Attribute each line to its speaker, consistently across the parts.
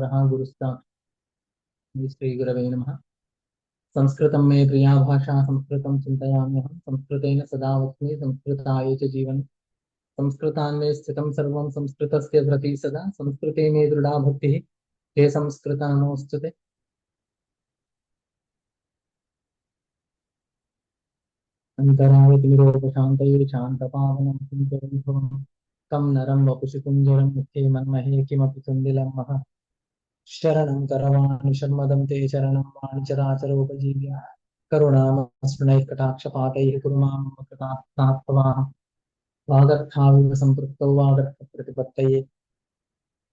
Speaker 1: परः गुरुस्तात् श्रीगुरवे नमः। संस्कृतं मे प्रिया भाषा, संस्कृतं चिन्तयाम्यहं, संस्कृतेन सदा वच्मि, संस्कृताय च जीवनं। संस्कृतान्मे स्थितं सर्वं, संस्कृतस्य प्रति सदा, संस्कृते मे दृढा भक्तिः, हे संस्कृतानोऽस्तुते। अन्तरायतिमिरोपशान्तये शान्तपावनं किञ्चरन्ध्रुवं कं नरं वपुषि कुञ्जरं मुखे मन्महे किमपि तुन्दिलं महः। शरणं करवाणि शर्मदं ते शरणं वाणिचराचरोपजीव्य करुणामस्मृणैः कटाक्षपातैः कुरु मां मम कृतार्थात्तवाः। वागर्थाविव सम्पृक्तौ वागर्थप्रतिपत्तये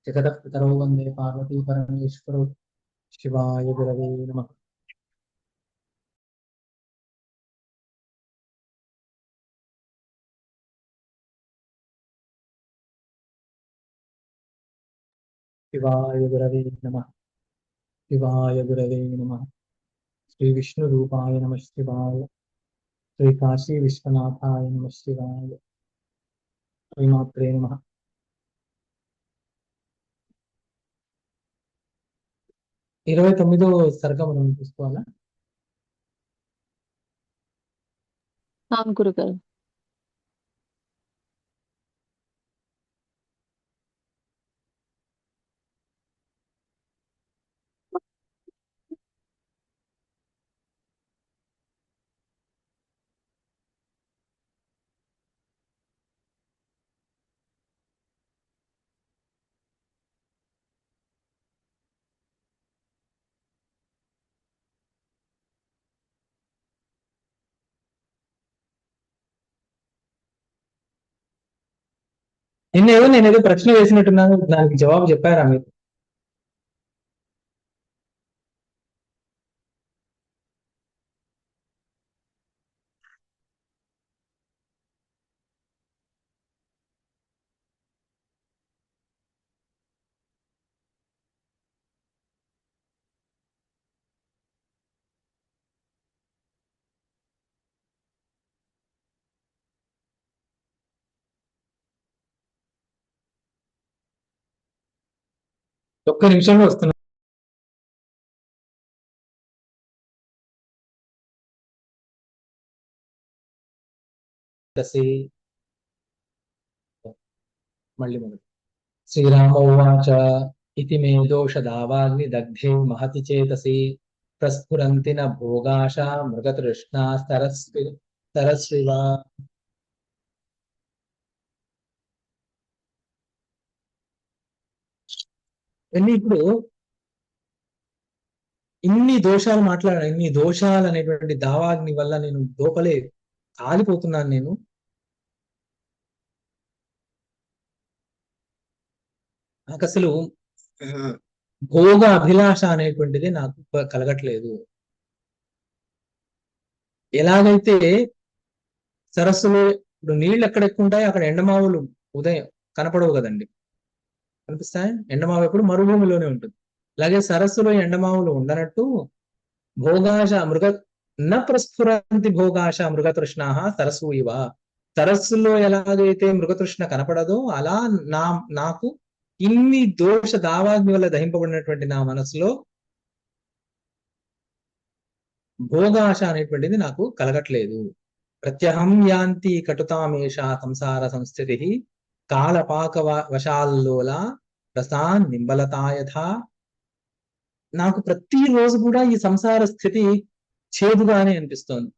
Speaker 1: जगतः पितरौ वन्दे पार्वती परमेश्वरौ। शिवाय गुरवे नमः। शिवाय गुरवे नमः। शिवाय गुरवे नमः। श्री विष्णु रूपाय नमः शिवाय। श्री काशी विश्वनाथाय नमः शिवाय। श्रीमात्रे नमः। 29వ సర్గం మనం చూసుకోవాలా?
Speaker 2: గురుగారు.
Speaker 1: నిన్నేదో నేనేదో ప్రశ్న వేసినట్టున్నాను, దానికి జవాబు చెప్పారా మీరు? ఒక్క నిమిషంలో వస్తున్నా. మళ్ళీ మొదలు. శ్రీరామ ఉవాచ ఇతి మే దోషదావాగ్ని దగ్ధే మహతి చేతసి ప్రస్ఫురంతి న భోగాశ మృగతృష్ణా సరస్వివా. ఇప్పుడు ఇన్ని దోషాలు మాట్లాడాను, ఇన్ని దోషాలు అనేటువంటి దావాగ్ని వల్ల నేను లోపలే కాలిపోతున్నాను. నేను నాకు అసలు భోగ అభిలాష అనేటువంటిది నాకు కలగట్లేదు. ఎలాగైతే సరస్సులో ఇప్పుడు నీళ్ళు ఎక్కడ ఎక్కువ ఉంటాయి, అక్కడ ఎండమావులు ఉదయం కనపడవు కదండి, కనిపిస్తాయి. ఎండమావు ఎప్పుడు మరుభూమిలోనే ఉంటుంది. అలాగే సరస్సులో ఎండమావులు ఉండనట్టు భోగాశ మృగ న ప్రస్ఫురంతి భోగాశ మృగతృష్ణా సరస్సు ఇవ. సరస్సులో ఎలాగైతే మృగతృష్ణ కనపడదో అలా నాకు ఇన్ని దోష దావాగ్ని వల్ల దహింపబడినటువంటి నా మనసులో భోగాశ అనేటువంటిది నాకు కలగట్లేదు. ప్రత్యహం యాంతి కటుతామేష సంసార సంస్థితి కాలపాక వశాల్లోల రసాన్ నింబలతాయథా. నాకు ప్రతిరోజు కూడా ఈ సంసార స్థితి చేదుగానే అనిపిస్తోంది.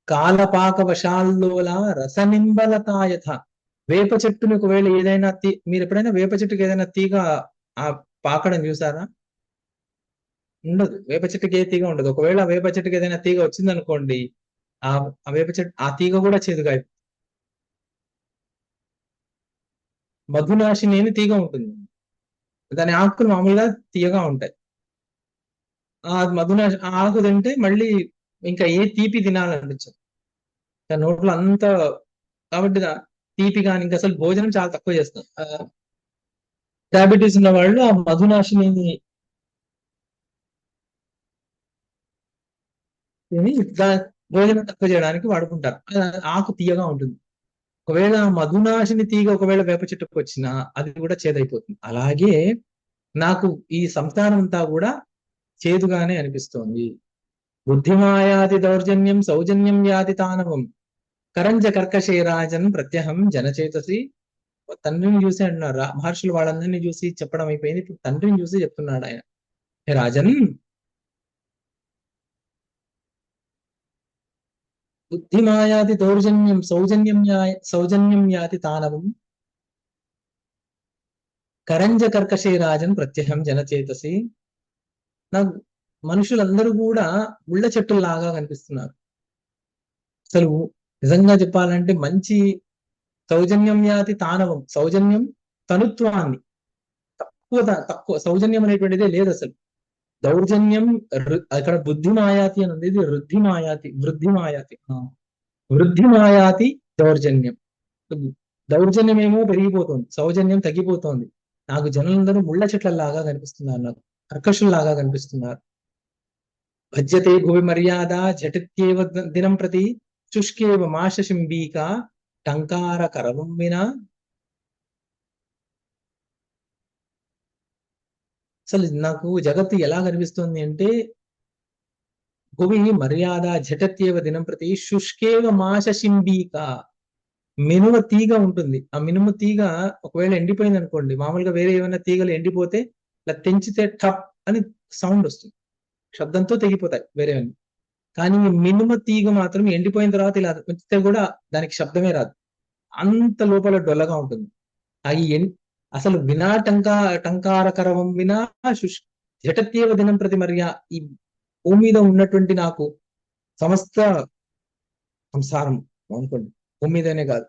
Speaker 1: కాలపాక వశాల్లోల రసనింబలతాయథ. వేప చెట్టుని ఒకవేళ ఏదైనా మీరు ఎప్పుడైనా వేప చెట్టుకి ఏదైనా తీగ ఆ పాకడం చూసారా? ఉండదు. వేప చెట్టుకి ఏ తీగ ఉండదు. ఒకవేళ వేప చెట్టుకి ఏదైనా తీగ వచ్చింది అనుకోండి, ఆ వేప చెట్టు ఆ తీగ కూడా చేదుగా అయిపోతుంది. మధునాశిని అని తీగ ఉంటుంది, దాని ఆకులు మామూలుగా తీయగా ఉంటాయి. ఆ మధునాశి ఆకు తింటే మళ్ళీ ఇంకా ఏ తీపి తినాలనిపించదు, నోట్లో అంత. కాబట్టి తీపి కానీ ఇంకా అసలు భోజనం చాలా తక్కువ చేస్తాం. డయాబెటీస్ ఉన్న వాళ్ళు ఆ మధునాశిని భోజనం తక్కువ చేయడానికి వాడుకుంటారు. ఆకు తీయగా ఉంటుంది, ఒకవేళ మధునాశిని తీగ ఒకవేళ వేప చెట్టుకు వచ్చినా అది కూడా చేదైపోతుంది. అలాగే నాకు ఈ సంసారం అంతా కూడా చేదుగానే అనిపిస్తోంది. బుద్ధిమాయాది దౌర్జన్యం సౌజన్యం యాది తానవం కరంజ కర్కశే రాజన్ ప్రత్యహం జనచేతసి. తండ్రిని చూసి అంటున్నారు మహర్షులు వాళ్ళందరినీ చూసి చెప్పడం అయిపోయింది. ఇప్పుడు తండ్రిని చూసి చెప్తున్నాడు ఆయన, హే రాజన్, బుద్ధిమాయాది దౌర్జన్యం సౌజన్యం యాతి తానవం కరంజ కర్కశే రాజన్ ప్రత్యహం జనచేతసి. నాకు మనుషులందరూ కూడా ముళ్ళ చెట్టుల్లాగా కనిపిస్తున్నారు. అసలు నిజంగా చెప్పాలంటే మంచి సౌజన్యం యాతి తానవం, సౌజన్యం తనుత్వాన్ని, తక్కువ సౌజన్యం అనేటువంటిదే లేదు అసలు. దౌర్జన్యం అక్కడ బుద్ధి మాయాతి అని ఉంది, ఇది వృద్ధి మాయాతి, వృద్ధి మాయాతి దౌర్జన్యం. దౌర్జన్యం ఏమో పెరిగిపోతుంది, సౌజన్యం తగ్గిపోతుంది. నాకు జనులందరూ ముళ్ళ చెట్లలాగా కనిపిస్తున్నారు, నాకు కర్కశుల్లాగా కనిపిస్తున్నారు. భజ్యతే భువి మర్యాద ఝటిత్యేవ దినం ప్రతి శుష్కేవ మాశింబీక టంకార కరవం వినా. అసలు నాకు జగత్తు ఎలా కనిపిస్తుంది అంటే, భువి మర్యాద ఝటత్యేవ దినం ప్రతి శుష్కేవ మాశింబీక. మినుమ తీగ ఉంటుంది, ఆ మినుమ తీగ ఒకవేళ ఎండిపోయింది అనుకోండి, మామూలుగా వేరే ఏమైనా తీగలు ఎండిపోతే ఇలా తెంచితే టప్ అని సౌండ్ వస్తుంది, శబ్దంతో తెగిపోతాయి వేరేవన్నీ. కానీ ఈ మినుమ తీగ మాత్రం ఎండిపోయిన తర్వాత ఇలా ఉంచితే కూడా దానికి శబ్దమే రాదు, అంత లోపల డొల్లగా ఉంటుంది. అవి అసలు వినా టంకారకరవం వినా ఝటత్యేవ దినం ప్రతి మర్యా. ఈ భూమి మీద ఉన్నటువంటి నాకు సమస్త సంసారం అనుకోండి, భూమి మీదనే కాదు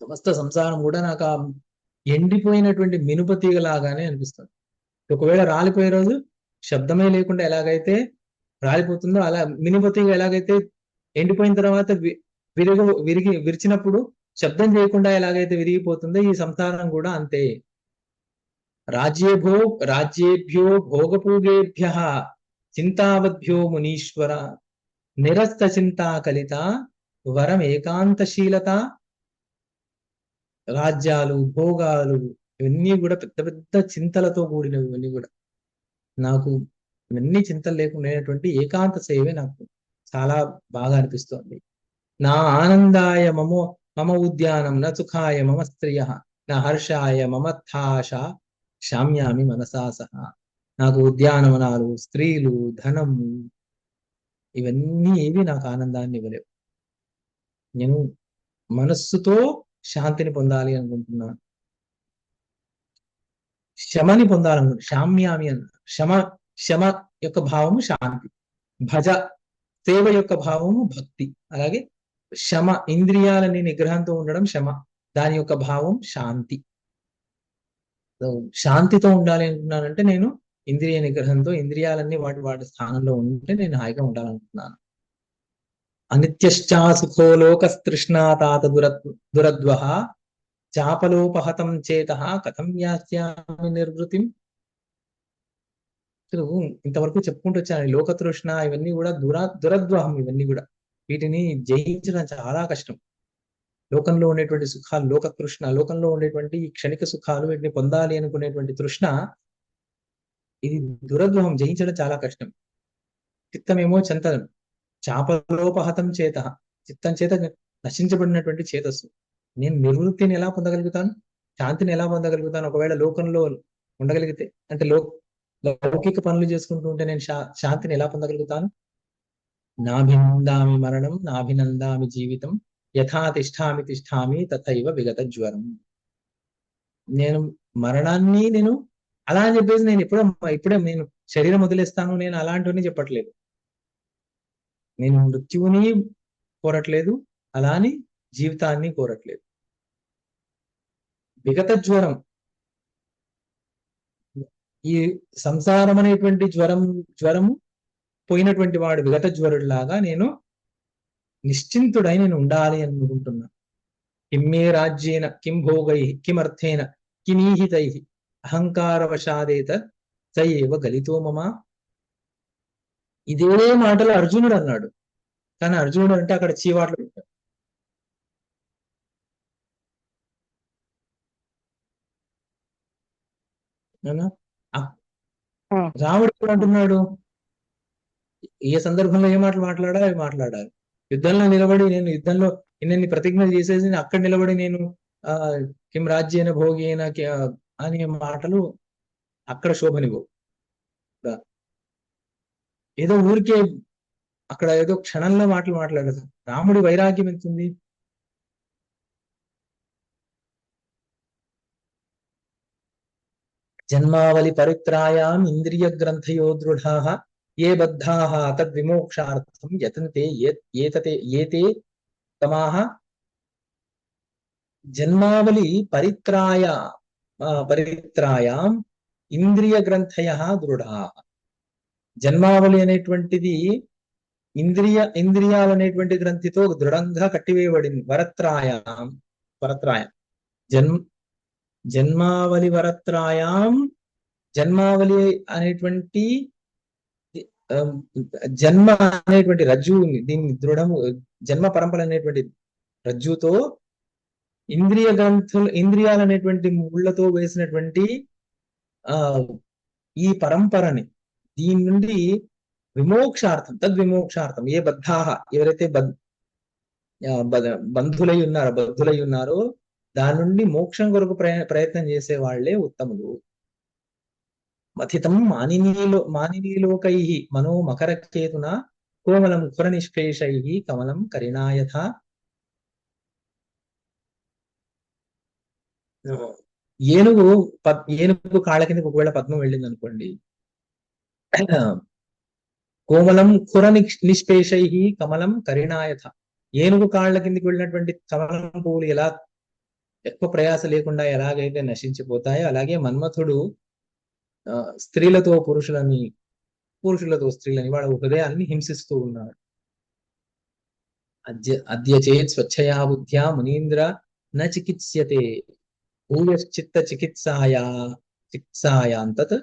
Speaker 1: సమస్త సంసారం కూడా నాకు ఆ ఎండిపోయినటువంటి మినుప తీగలాగానే అనిపిస్తుంది. ఒకవేళ రాలిపోయే రోజు శబ్దమే లేకుండా ఎలాగైతే రాలిపోతుందో, అలా మినుప తీగ ఎలాగైతే ఎండిపోయిన తర్వాత విరిచినప్పుడు శబ్దం చేయకుండా ఎలాగైతే విరిగిపోతుందో, ఈ సంసారం కూడా అంతే. రాజ్యేభ్యో భోగపూగేభ్య చింతావద్భ్యో మునీశ్వర నిరస్త చింతా కలిత వరం ఏకాంతశీలత. రాజ్యాలు, భోగాలు ఇవన్నీ కూడా పెద్ద పెద్ద చింతలతో కూడినవి. ఇవన్నీ కూడా నాకు ఇవన్నీ చింతలు లేకుండా ఏకాంత సేవే నాకు చాలా బాగా అనిపిస్తోంది. నా ఆనందాయ మమ ఉద్యానం న సుఖాయ మమ స్త్రియ నా హర్షాయ మమత్థాష శామ్యామి మనసా సహా. నాకు ఉద్యానవనాలు, స్త్రీలు, ధనము ఇవన్నీ ఏవి నాకు ఆనందాన్ని ఇవ్వలేవు. నేను మనస్సుతో శాంతిని పొందాలి అనుకుంటున్నాను, శమని పొందాలనుకుంటున్నాను. శామ్యామి అన్న శమ యొక్క భావము శాంతి, భజ సేవ యొక్క భావము భక్తి. అలాగే శమ ఇంద్రియాలని నిగ్రహంతో ఉండడం శమ, దాని యొక్క భావం శాంతి. శాంతితో ఉండాలి అనుకున్నానంటే నేను ఇంద్రియ నిగ్రహంతో, ఇంద్రియాలన్నీ వాటి స్థానంలో ఉంటే నేను హాయిగా ఉండాలనుకున్నాను. అనిత్యశ్చా సుఖో లోకస్తృష్ణా తాత దురద్వ చాపలోపహతం చేత కథం యాస్యామి నిర్వృతిం. ఇంతవరకు చెప్పుకుంటూ వచ్చాను, లోకతృష్ణ ఇవన్నీ కూడా దురద్వహం, ఇవన్నీ కూడా వీటిని జయించడం చాలా కష్టం. లోకంలో ఉండేటువంటి సుఖాలు, లోకతృష్ణ, లోకంలో ఉండేటువంటి ఈ క్షణిక సుఖాలు, వీటిని పొందాలి అనుకునేటువంటి తృష్ణ, ఇది దురద్వహం, జయించడం చాలా కష్టం. చిత్తమేమో చంతనం, చాపలోపహతం చేత, చిత్తం చేత నశించబడినటువంటి చేతస్సు. నేను నిర్వృత్తిని ఎలా పొందగలుగుతాను, శాంతిని ఎలా పొందగలుగుతాను? ఒకవేళ లోకంలో ఉండగలిగితే, అంటే లౌకిక పనులు చేసుకుంటూ ఉంటే నేను శాంతిని ఎలా పొందగలుగుతాను? నాభినందామి మరణం నాభినందామి జీవితం యథా తిష్టామి తథైవ విగత జ్వరం. నేను మరణాన్ని నేను అలా అని చెప్పేసి నేను ఇప్పుడే నేను శరీరం వదిలేస్తాను, నేను అలాంటివన్నీ చెప్పట్లేదు. నేను మృత్యువుని కోరట్లేదు, అలాని జీవితాన్ని కోరట్లేదు. విగత జ్వరం, ఈ సంసారం అనేటువంటి జ్వరము పోయినటువంటి వాడు విగత జ్వరుడిలాగా నేను నిశ్చింతుడై నేను ఉండాలి అనుకుంటున్నా. కిమ్మే రాజ్యేన కిం భోగై కిమర్థేన కిమీహితై అహంకారవశాదేత సయేవ గలితో మమ. ఇదే మాటలు అర్జునుడు అన్నాడు, కానీ అర్జునుడు అంటే అక్కడ చీవాట్లు పెట్టాడు. అవునా? ఆ
Speaker 2: ఆ,
Speaker 1: రాముడు కూడా అంటున్నాడు, ఏ సందర్భంలో ఏ మాటలు మాట్లాడా అవి మాట్లాడాలి. యుద్ధంలో నిలబడి నేను యుద్ధంలో ఇన్ని ప్రతిజ్ఞలు చేసేసి నేను అక్కడ నిలబడి నేను ఆ కిం రాజ్యేన భోగేన అనే మాటలు అక్కడ శోభనివ్వవు. ఏదో ఊరికే అక్కడ ఏదో క్షణంలో మాటలు మాట్లాడదు. రాముడి వైరాగ్యం ఎంతుంది. జన్మావళి పరిత్రాయాం ఇంద్రియ గ్రంథయో దృఢాః ఏ బద్ధాః తద్విమోక్షార్థం యతంతే ఏతతే ఏతే తమాః. జన్మావళి పరిత్రాయాం ఇంద్రియ గ్రంథయః దృఢాః. జన్మావళి అనేటువంటిది ఇంద్రియాలు అనేటువంటి గ్రంథితో దృఢంగా కట్టివేయబడింది. వరత్రాయం జన్మ జన్మావళి వరత్రాయాం. జన్మావళి అనేటువంటి ఆ, జన్మ అనేటువంటి రజ్జువుని, దీన్ని దృఢము, జన్మ పరంపర అనేటువంటి రజ్జుతో ఇంద్రియాలు అనేటువంటి ముళ్ళతో వేసినటువంటి ఆ ఈ పరంపరని, దీని నుండి తద్విమోక్షార్థం ఏ బద్ధాహ, ఎవరైతే బద్ధులై ఉన్నారో దాని నుండి మోక్షం కొరకు ప్రయత్నం చేసే వాళ్లే ఉత్తములు. మథితం మానినీలోకై మనో మకరకేతున కోమలం ఖుర నిష్పేషై కమలం కరిణాయథ. ఏనుగు ఏనుగు కాళ్ళ కిందకి ఒకవేళ పద్మం వెళ్ళింది అనుకోండి, కోమలం ఖుర నిష్పేషై కమలం కరిణాయథ. ఏనుగు కాళ్ళ కిందికి వెళ్ళినటువంటి కమలం పువ్వులు ఎలా ఎక్కువ ప్రయాస లేకుండా ఎలాగైతే నశించిపోతాయో, అలాగే మన్మథుడు స్త్రీలతో పురుషులతో స్త్రీలని వాళ్ళ హృదయాన్ని హింసిస్తూ ఉన్నాడు. అద్య చేత్ స్వచ్ఛయా బుద్ధ్యా మునీంద్ర న చికిత్స్యతే భూయశ్చిత్త చికిత్సాయాంతత్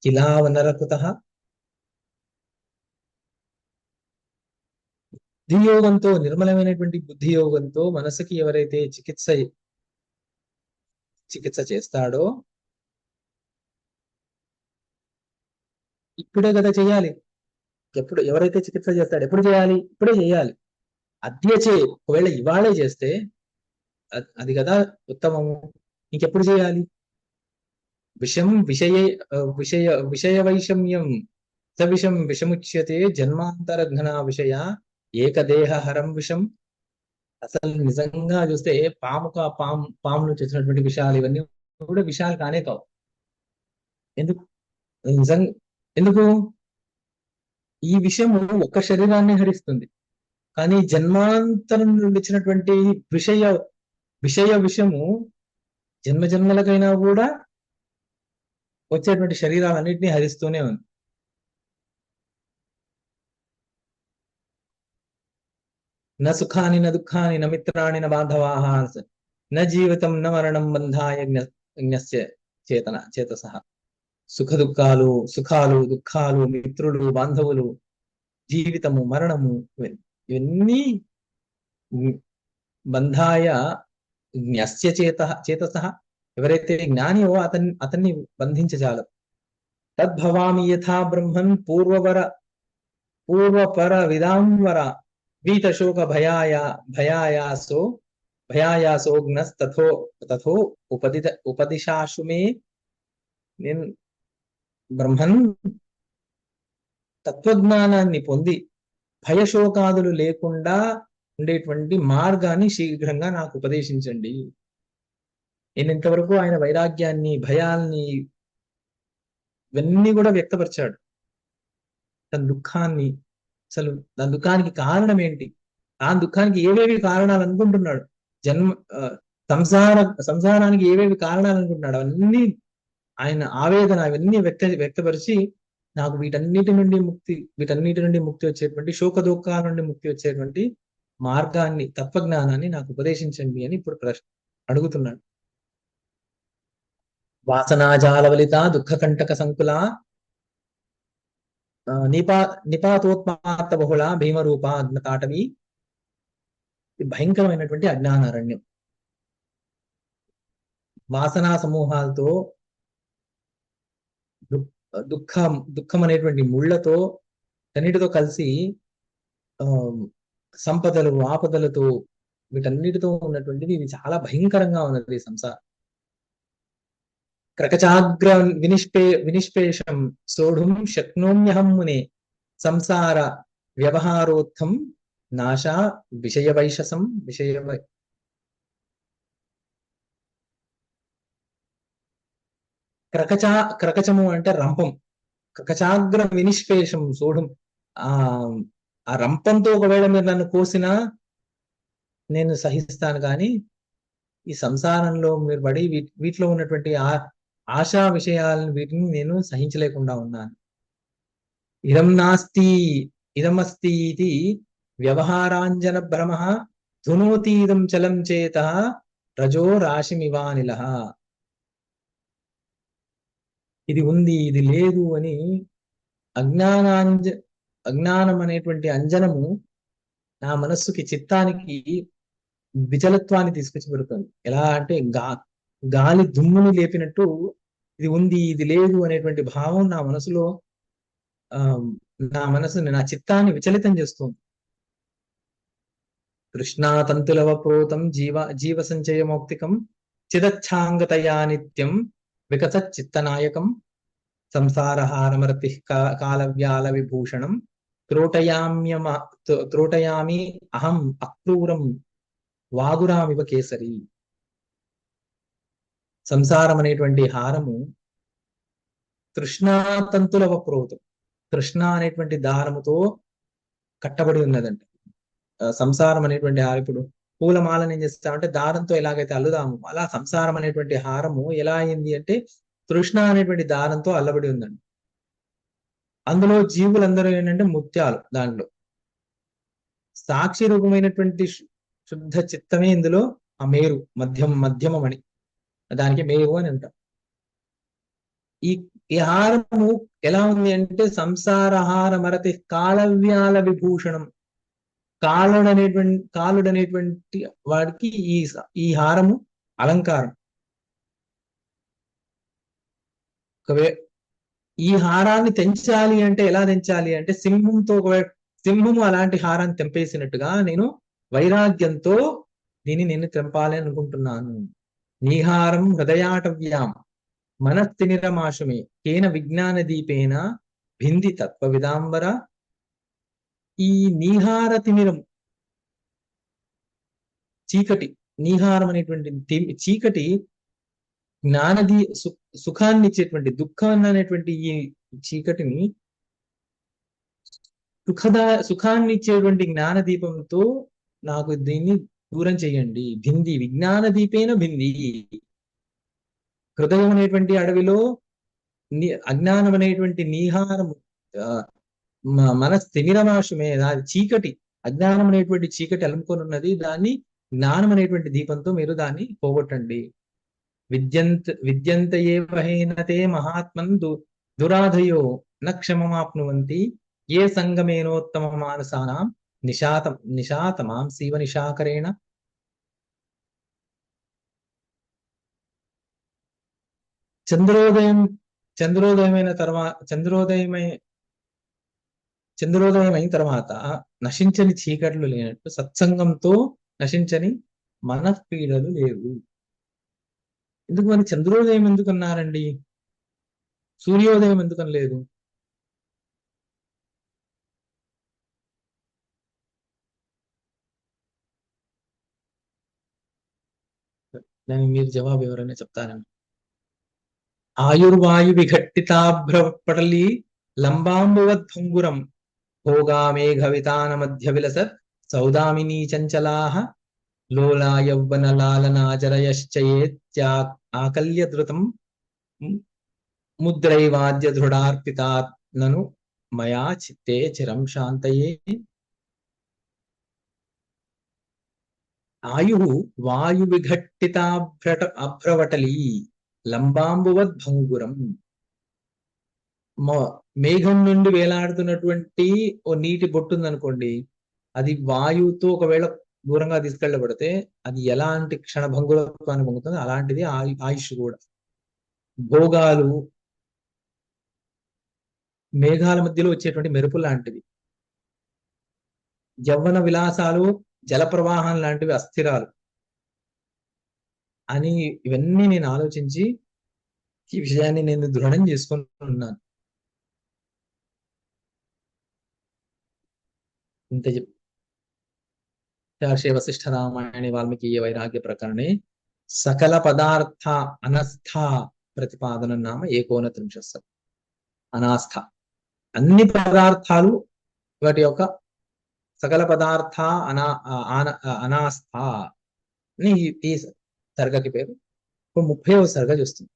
Speaker 1: కిలావనరకృతః. బుద్ధియోగంతో, నిర్మలమైనటువంటి బుద్ధియోగంతో మనసుకి ఎవరైతే చికిత్స చేస్తాడో, ఇప్పుడే కదా చేయాలి. ఎవరైతే చికిత్స చేస్తాడో ఎప్పుడు చేయాలి? ఇప్పుడే చేయాలి. అద్యచే, ఒకవేళ ఇవాళే చేస్తే అది కదా ఉత్తమము. ఇంకెప్పుడు చేయాలి? విషయ వైషమ్యం సవిషం విషముచ్యతే జన్మాంతరఘ్న విషయ ఏకదేహ హరం విషం. అసలు నిజంగా చూస్తే పామును చేసినటువంటి విషయాలు ఇవన్నీ కూడా విషయాలు కానే కావు. ఎందుకు? నిజంగా ఎందుకు? ఈ విషయము ఒక్క శరీరాన్ని హరిస్తుంది, కానీ జన్మాంతరం నుండి ఇచ్చినటువంటి విషయము జన్మలకైనా కూడా వచ్చేటువంటి శరీరాలన్నింటినీ హరిస్తూనే ఉంది. న సుఖాని న దుఃఖాని న మిత్రాణి న బాంధవాః న జీవితం న మరణం బంధాయ చేతసః. సుఖాలు దుఃఖాలు, మిత్రులు, బాంధవులు, జీవితము, మరణము, ఇవన్నీ బంధాయ జ్ఞస్య చేతసః. ఎవరైతే జ్ఞానియో అతన్ని బంధించజాలం. తద్భవామి యథా బ్రహ్మన్ పూర్వపర విదాంవర వీతశోక భయాయాసోగ్నస్తథో ఉపదిశాశు మే. నేను బ్రహ్మన్ తత్వజ్ఞానాన్ని పొంది భయశోకాదులు లేకుండా ఉండేటువంటి మార్గాన్ని శీఘ్రంగా నాకు ఉపదేశించండి. నేను ఇంతవరకు ఆయన వైరాగ్యాన్ని, భయాల్ని ఇవన్నీ కూడా వ్యక్తపరిచాడు. తన దుఃఖాన్ని, అసలు దాని దుఃఖానికి కారణం ఏంటి, ఆ దుఃఖానికి ఏవేవి కారణాలు అనుకుంటున్నాడు, సంసారానికి ఏవేవి కారణాలు అనుకుంటున్నాడు, అవన్నీ ఆయన ఆవేదన అవన్నీ వ్యక్తపరిచి నాకు వీటన్నిటి నుండి ముక్తి వచ్చేటువంటి, శోక దుఃఖాల నుండి ముక్తి వచ్చేటువంటి మార్గాన్ని, తత్వజ్ఞానాన్ని నాకు ఉపదేశించండి అని ఇప్పుడు అడుగుతున్నాడు. వాసనాజాలవలిత దుఃఖకంటక సంకుల నిపాతోత్పాత బహుళ భీమరూప అజ్ఞతాటవి. భయంకరమైనటువంటి అజ్ఞానారణ్యం. వాసనా సమూహాలతో దుఃఖం అనేటువంటి ముళ్ళతో అన్నిటితో కలిసి ఆ సంపదలు ఆపదలతో వీటన్నిటితో ఉన్నటువంటిది ఇది చాలా భయంకరంగా ఉన్నది ఈ సంసారం. క్రకచాగ్ర వినిష్పేషం సోఢుం శక్నోమ్యహం మునే సంసార వ్యవహారోత్థం నాశా విషయవైషసం క్రకచము అంటే రంపం. క్రకచాగ్ర వినిష్పేషం సోఢుం. ఆ ఆ రంపంతో ఒకవేళ మీరు నన్ను కోసినా నేను సహిస్తాను, కానీ ఈ సంసారంలో మీరు పడి వీటిలో ఉన్నటువంటి ఆశా విషయాలను వీటిని నేను సహించలేకుండా ఉన్నాను. ఇదం నాస్తి ఇదమస్తి ఇది వ్యవహారాంజన భ్రమ ధునోతీదం చలం చేత రజో రాశిమివానిల. ఇది ఉంది ఇది లేదు అని అజ్ఞానం అనేటువంటి అంజనము నా మనస్సుకి చిత్తానికి విచలత్వాన్ని తీసుకొచ్చి పెడుతుంది. ఎలా అంటే గాలి దుమ్ముని లేపినట్టు ఇది ఉంది ఇది లేదు అనేటువంటి భావం నా మనసులో నా చిత్తాన్ని విచలితం చేస్తుంది. తృష్ణాతంతులవ ప్రోతం జీవ సంచయమౌక్తికం చిదచ్ఛాంగతయా నిత్యం వికసత్ చిత్తనాయకం సంసారహారమరతి కాలవ్యాల విభూషణం త్రోటయామి అహం అక్రూరం వాగురామివ కేసరి. సంసారం అనేటువంటి హారము తృష్ణాతంతులవ ప్రోతం, తృష్ణ అనేటువంటి దారముతో కట్టబడి ఉన్నదంట. సంసారం అనేటువంటి హారం, ఇప్పుడు పూలమాలను ఏం చేస్తామంటే దారంతో ఎలాగైతే అల్లుదాము, అలా సంసారం అనేటువంటి హారము ఎలా అయింది అంటే తృష్ణ అనేటువంటి దారంతో అల్లబడి ఉందండి. అందులో జీవులందరూ ఏంటంటే ముత్యాలు. దాంట్లో సాక్షి రూపమైనటువంటి శుద్ధ చిత్తమే ఇందులో ఆ మేరు మధ్యమమని, దానికి మేరు అని అంటాం. ఈ హారము ఎలా ఉంది అంటే సంసార హారమరతి కాలవ్యాల విభూషణం. కాలుడనేటువంటి వాడికి ఈ హారము అలంకారం. ఈ హారాన్ని తెంచాలి అంటే ఎలా తెంచాలి అంటే సింహము అలాంటి హారాన్ని తెంపేసినట్టుగా నేను వైరాగ్యంతో నేను తెంపాలి అనుకుంటున్నాను. నీహారం హృదయాటవ్యాం మనస్థినిరమాశమే కేన విజ్ఞాన దీపేన భింది తత్వవిదాంబర. ఈ నీహార తిమిరం, చీకటి, నీహారం అనేటువంటి చీకటి జ్ఞానది సుఖాన్ని ఇచ్చేటువంటి దుఃఖాన్ని అనేటువంటి ఈ చీకటిని సుఖాన్ని ఇచ్చేటువంటి జ్ఞాన దీపంతో నాకు దీన్ని దూరం చేయండి. భింది విజ్ఞాన దీపేన భింది. హృదయం అనేటువంటి అడవిలో అజ్ఞానం అనేటువంటి నీహారము మనస్థిమిరమాశమే, అది చీకటి, అజ్ఞానం అనేటువంటి చీకటి అలుముకొని ఉన్నది. దాన్ని జ్ఞానం అనేటువంటి దీపంతో మీరు దాన్ని పోగొట్టండి. విద్యంతయేవహేనతే మహాత్మన్ దురాధయో న క్షమమాప్నువంతి ఏ సంగమేనోత్తమ మానసానాం నిశాతమాం శివ నిశాకరేణ. చంద్రోదయం అయిన తర్వాత నశించని చీకట్లు లేనట్టు సత్సంగంతో నశించని మనఃపీడలు లేవు. ఎందుకు మరి చంద్రోదయం ఎందుకన్నారండి, సూర్యోదయం ఎందుకని లేదు? దానికి మీరు జవాబు ఎవరైనా చెప్తారండి? ఆయుర్వాయు విఘట్టితాభ్రపటలీ లంబాంబువద్భంగురం భోగామేఘ వితాన మధ్య విలసత్ సౌదామినీ చంచలాః లోలా యౌవన లాలనాజరయశ్చయేత్యా ఆకల్య ధృతం ముద్రైవాద్య దృఢార్పితాత్ నను మయా చిత్తే చిరం శాంతయే. ఆయు వాయు అభ్రవటలీ లంబాంబువద్భంగురం. మేఘం నుండి వేలాడుతున్నటువంటి ఓ నీటి బొట్టు ఉందనుకోండి, అది వాయువుతో ఒకవేళ దూరంగా తీసుకెళ్ళబడితే అది ఎలాంటి క్షణభంగురత్వాన్ని పొందుతుంది, అలాంటిది ఆయుష్ కూడా. భోగాలు మేఘాల మధ్యలో వచ్చేటువంటి మెరుపు లాంటివి. యవ్వన విలాసాలు జల ప్రవాహం లాంటివి అస్థిరాలు అని ఇవన్నీ నేను ఆలోచించి ఈ విషయాన్ని నేను దృఢం చేసుకొని ఉన్నాను. ఇంత చెప్పి వశిష్ఠ రామాయణి వాల్మీకి వైరాగ్య ప్రకరణే సకల పదార్థ అనస్థ ప్రతిపాదన నామ ఏకోనత్రింశ. అనాస్థ అన్ని పదార్థాలు వాటి యొక్క సకల పదార్థ అనాస్థ అని ఈ సర్గకి పేరు. 30వ సర్గ చూస్తుంది.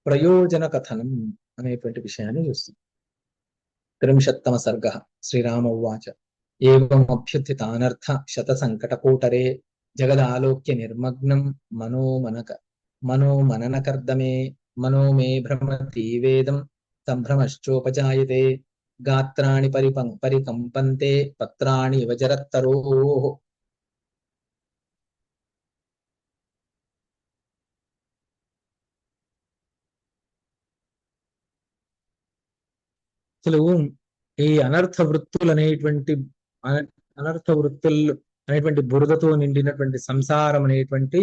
Speaker 1: ప్రయోజన కథనం అనేటువంటి విషయాన్ని చూస్తుంది. 30వ సర్గ. శ్రీరామ ఉవాచ ఏమభ్యుత్థితానర్థ శత సంకటకోటరే జగదాలోక్య నిర్మగ్నం మనోమననకర్దమే మనో మే భ్రమతి వేదం సంభ్రమశ్చోపజాయతే గాత్రాణి పరికంపంతే పత్రాణి ఇవ జరత్తరోః. అసలు ఈ అనర్థ వృత్తులు అనేటువంటి అనర్థ వృత్తులు అనేటువంటి బురదతో నిండినటువంటి సంసారం అనేటువంటి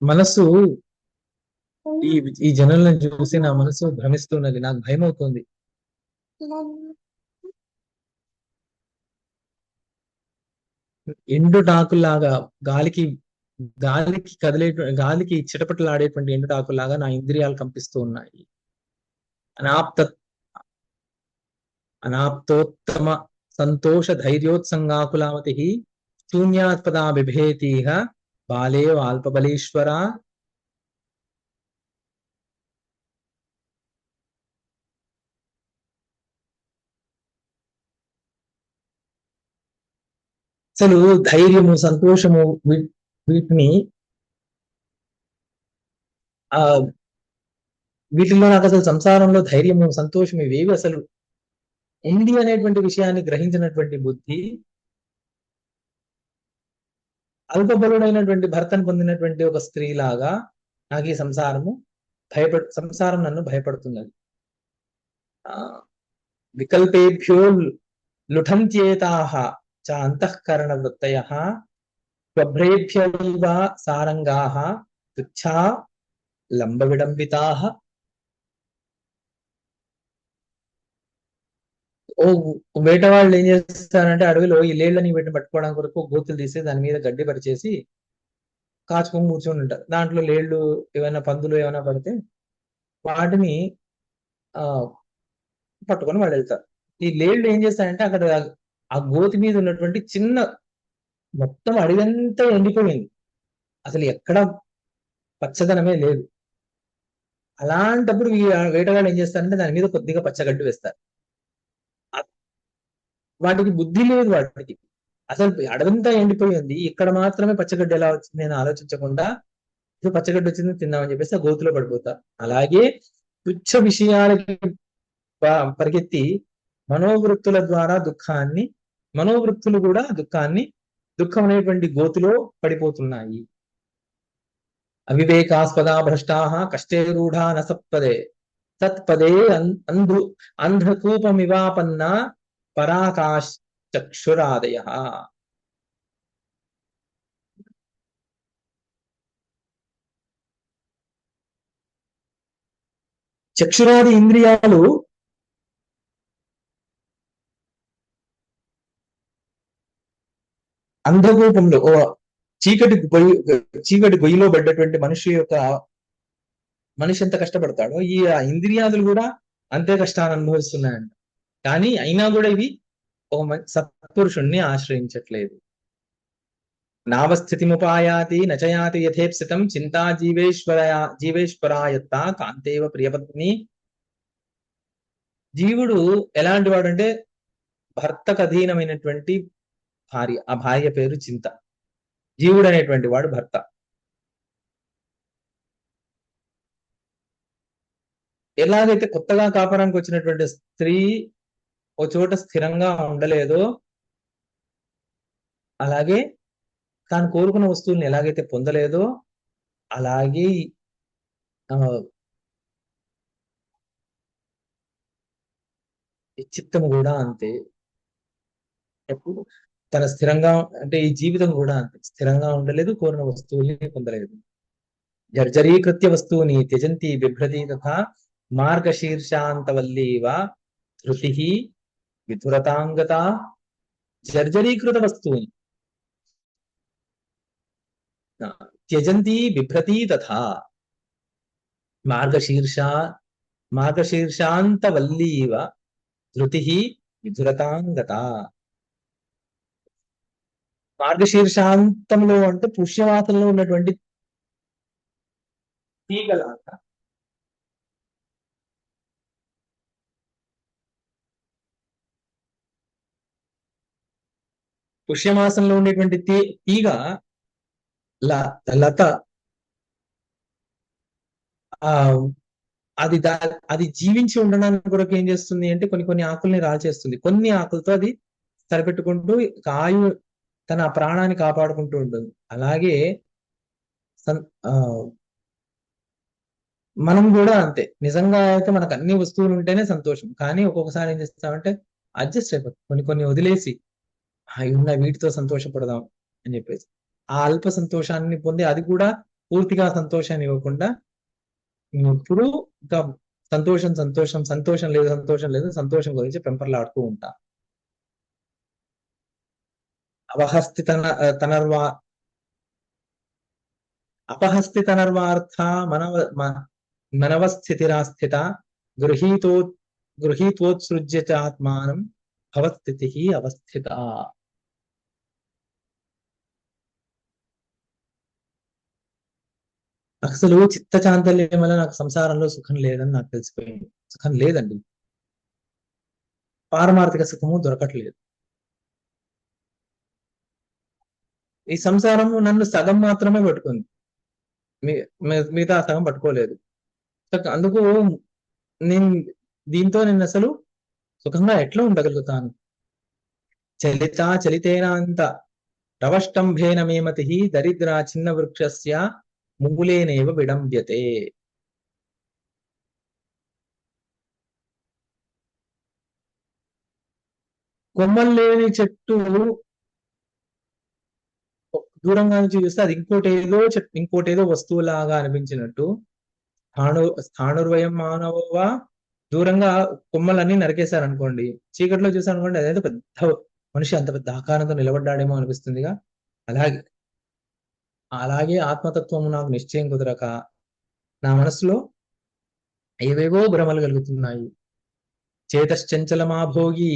Speaker 1: మనసు ఈ జనులను చూసి నా మనసు భ్రమిస్తున్నది, నాకు భయం అవుతుంది. ఎండుటాకులాగా గాలికి గాలికి చిటపటలాడేటువంటి ఎండుటాకులాగా నా ఇంద్రియాలు కంపిస్తూ ఉన్నాయి. అనాప్తోత్తమ సంతోష ధైర్యోత్సంగాకులామతి శూన్యాత్పదా బిభేతిహ బాలే అల్పబలీశ్వర. అసలు ధైర్యము, సంతోషము వీటిని వీటిల్లో నాకు అసలు సంసారంలో ధైర్యము, సంతోషం ఇవేవి అసలు ఉంది అనేటువంటి విషయాన్ని గ్రహించినటువంటి బుద్ధి అల్పబలుడైనటువంటి భర్తను పొందినటువంటి ఒక స్త్రీ లాగా నాకు ఈ సంసారం నన్ను భయపడుతున్నది. వికల్పేభ్యో లుఠంత్యేతాః చ అంతఃకరణ వృత్తయః స్వభ్రేభ్యైవ సారంగాః తుచ్ఛా లంబ విడంబితాః. వేటవాళ్ళు ఏం చేస్తారంటే అడవిలో ఈ లేళ్లని వీటిని పట్టుకోవడం కొరకు గోతులు తీసి దాని మీద గడ్డి పరిచేసి కాచుకొని కూర్చొని ఉంటారు. దాంట్లో లేళ్లు ఏమైనా పందులు ఏమైనా పడితే వాటిని పట్టుకొని వాళ్ళు వెళ్తారు. ఈ లేళ్లు ఏం చేస్తారంటే అక్కడ ఆ గోతి మీద ఉన్నటువంటి చిన్న మొత్తం అడవంతా ఎండిపోయింది, అసలు ఎక్కడ పచ్చదనమే లేదు. అలాంటప్పుడు ఈ వేటగాళ్ళు ఏం చేస్తారంటే దాని మీద కొద్దిగా పచ్చగడ్డి వేస్తారు. వాటికి బుద్ధి లేదు, వాటికి అసలు అడవంతా ఎండిపోయింది, ఇక్కడ మాత్రమే పచ్చగడ్డి ఎలా వచ్చింది అని ఆలోచించకుండా పచ్చగడ్డి వచ్చింది తిందామని చెప్పేసి ఆ గోతులో పడిపోతా. అలాగే తుచ్చ విషయాలకి పరిగెత్తి మనోవృత్తుల ద్వారా మనోవృత్తులు కూడా దుఃఖం అనేటువంటి గోతులో పడిపోతున్నాయి. అవివేకాస్పదా భ్రష్టాః కష్టే రూఢా నసత్పదే తత్పదే అంధకూపమివాపన్న పరాకాశ్చక్షురాదయః. చక్షురాది ఇంద్రియాలు అంధకూపంలో చీకటి గొయ్యిలో పడ్డటువంటి మనిషి ఎంత కష్టపడతాడో ఈ ఇంద్రియాదులు కూడా అంతే కష్టాన్ని అనుభవిస్తున్నాయంట. కానీ అయినా కూడా ఇవి ఒక సత్పురుషుణ్ణి ఆశ్రయించట్లేదు. నావస్థితిముపాయాతి నచయాతి యథేప్సితం చింతా జీవేశ్వరాయత్త కాంతేవ ప్రియపత్ని. జీవుడు ఎలాంటి వాడంటే భర్తకు అధీనమైనటువంటి భార్య, ఆ భార్య పేరు చింత. జీవుడు అనేటువంటి వాడు భర్త. ఎలాగైతే కొత్తగా కాపురానికి వచ్చినటువంటి స్త్రీ ఓ చోట స్థిరంగా ఉండలేదో, అలాగే తాను కోరుకున్న వస్తువుల్ని ఎలాగైతే పొందలేదో, అలాగే ఆ, ఈ చిత్తము కూడా అంతే. ఎప్పుడు తన స్థిరంగా, అంటే ఈ జీవితం కూడా అంతే, స్థిరంగా ఉండలేదు, కోరిన వస్తువుల్ని పొందలేదు. జర్జరీకృత్య వస్తువుని త్యజంతి బిభ్రతి తథా మార్గశీర్షాంతవల్లీవ ధృతి విధురతాంగత. జర్జరీకృత వస్తువుని త్యజంతి బిభ్రతి తథా మార్గశీర్ష మార్గశీర్షాంతవల్లీవ ధృతి విధురతాంగత. మార్గశీర్షాంతంలో అంటే పుష్యమాసంలో ఉన్నటువంటి తీగలాగా పుష్యమాసంలో ఉండేటువంటి తీగ లత ఆ అది అది జీవించి ఉండడానికి కొరకు ఏం చేస్తుంది అంటే కొన్ని కొన్ని ఆకుల్ని రాల్చేస్తుంది. కొన్ని ఆకులతో అది సరిపెట్టుకుంటూ ఆయు తన ప్రాణాన్ని కాపాడుకుంటూ ఉంటుంది. అలాగే మనం కూడా అంతే. నిజంగా అయితే మనకు అన్ని వస్తువులు ఉంటేనే సంతోషం, కానీ ఒక్కొక్కసారి ఏం చేస్తామంటే అడ్జస్ట్ అయిపోతాం, కొన్ని కొన్ని వదిలేసి ఉన్న వీటితో సంతోషపడదాం అని చెప్పేసి ఆ అల్ప సంతోషాన్ని పొంది, అది కూడా పూర్తిగా సంతోషాన్ని ఇవ్వకుండా ఇప్పుడు ఇంకా సంతోషం సంతోషం సంతోషం లేదు సంతోషం లేదు సంతోషం గురించి పెంపర్లాడుతూ ఉంటా. అవహస్తి తనర్వా అపహస్తి తనర్వార్థ మనవస్థితిరాస్థిత గృహీతో గృహీతోత్సృజ్య ఆత్మానం భవస్థితి అవస్థిత. అసలు చిత్త చాంతల్యం వల్ల నాకు సంసారంలో సుఖం లేదని నాకు తెలిసిపోయింది. సుఖం లేదండి, పారమార్థిక సుఖము దొరకట్లేదు. ఈ సంసారము నన్ను సగం మాత్రమే పట్టుకుంది, మిగతా సగం పట్టుకోలేదు. అందుకు నేను నేను అసలు సుఖంగా ఎట్లా ఉండగలుగుతాను? చలితేనాంత రవష్టంభేన మేమతి దరిద్ర చిన్న వృక్షస్య మూలేనేవ విడంబ్యతే. కొమ్మలు లేని చెట్టు దూరంగా నుంచి చూస్తే అది ఇంకోటేదో వస్తువులాగా అనిపించినట్టు, స్థాణుర్వయం మానవ దూరంగా కొమ్మలన్నీ నరికేశారనుకోండి, చీకట్లో చూసారనుకోండి అదేదో పెద్ద మనిషి అంత పెద్ద ఆకారంతో నిలబడ్డాడేమో అనిపిస్తుందిగా. అలాగే అలాగే ఆత్మతత్వము నాకు నిశ్చయం కుదరక నా మనసులో ఏవేవో భ్రమలు కలుగుతున్నాయి. చేతశ్చంచలమాభోగి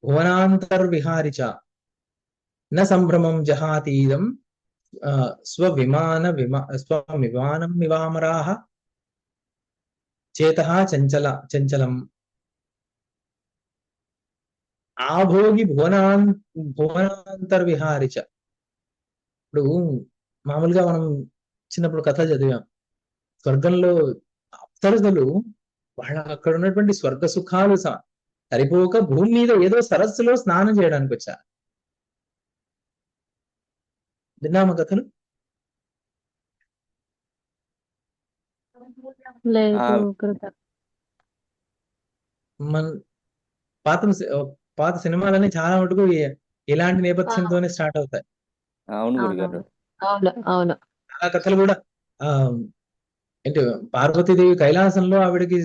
Speaker 1: భువనాంతర్విహారిచ న సంభ్రమం జహాతీదం స్వవిమానం వివామరాహ చేతః చంచలం ఆభోగి భువనాంతర్విహారిచ. ఇప్పుడు మామూలుగా మనం చిన్నప్పుడు కథ చదివాం, స్వర్గంలో అప్సరసలు వాళ్ళ అక్కడ ఉన్నటువంటి స్వర్గ సుఖాలు సరిపోక భూమి మీద ఏదో సరస్సులో స్నానం చేయడానికి వచ్చారు. విన్నామా కథలు? మన పాత పాత సినిమాలన్నీ చాలా మటుకు ఇలాంటి నేపథ్యంతోనే స్టార్ట్ అవుతాయి.
Speaker 2: అవును గురుగారు,
Speaker 1: చాలా కథలు కూడా ఏంటి, పార్వతీదేవి కైలాసంలో ఆవిడకి